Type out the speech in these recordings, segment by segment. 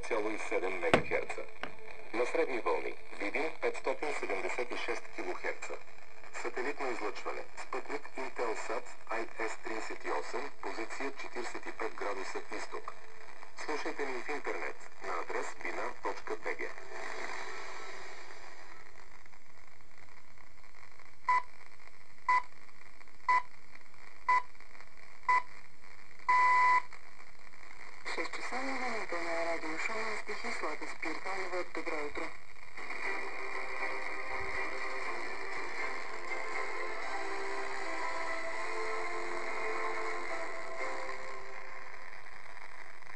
100,7 МГц. На средни вълни Видин 576 кГц. Сателитно излъчване. Спътник Intelsat IS-38, позиция 45 градуса изток. Слушайте ни в интернет на адрес bina.bg. Часа на новините на Радио Шумен с Тихислава Спиртанова. Добро утро.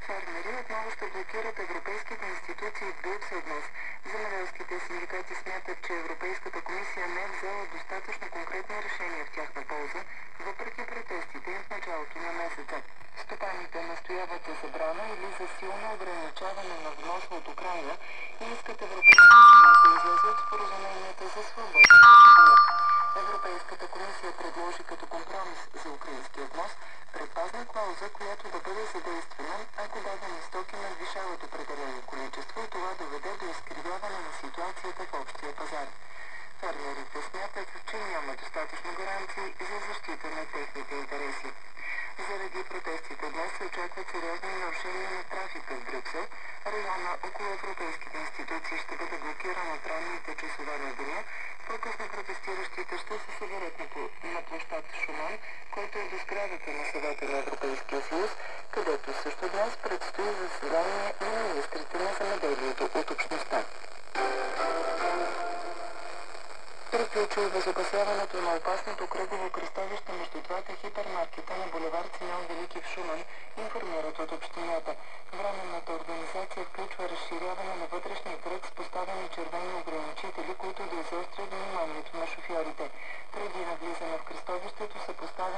Фермери отново ще блокират европейските институции в Брюксел днес. Земеделските синдикати смятат, че Европейската комисия не е взела достатъчно конкретни решения в тяхна полза, въпреки протестите им в началото на месеца. Стопаните настояват за забрана или за силно ограничаване на вноса от Украйна и искат Европейския съюз да излезе от споразуменията за свободна търговия. Европейската комисия предложи като компромис за украинския внос предпазна клауза, която да бъде задействана, ако дадени стоки надвишават определено количество и това доведе до изкривяване на ситуацията в общия пазар. Фермерите смятат, че няма достатъчно гаранции за защита на техните интереси. Заради протестите днес се очакват сериозни нарушения на трафика в Брюксел. Района около европейските институции ще бъде блокиран от ранните часове на деня. По-късно протестиращите ще се съберат на площад Шуман, който е до сградата на Съвета на Европейския съюз, където също днес предстои заседание на министрите на земеделието от общността. Приключи обезопасяването на опасното кръгово кръстовище между двата хипермаркета на булевард Симеон Велики в Шумен, информират от общината. Временната организация включва разширяване на вътрешния кръг с поставени червени ограничители, които да изострят вниманието на шофьорите. Преди навлизане в кръстовището са поставени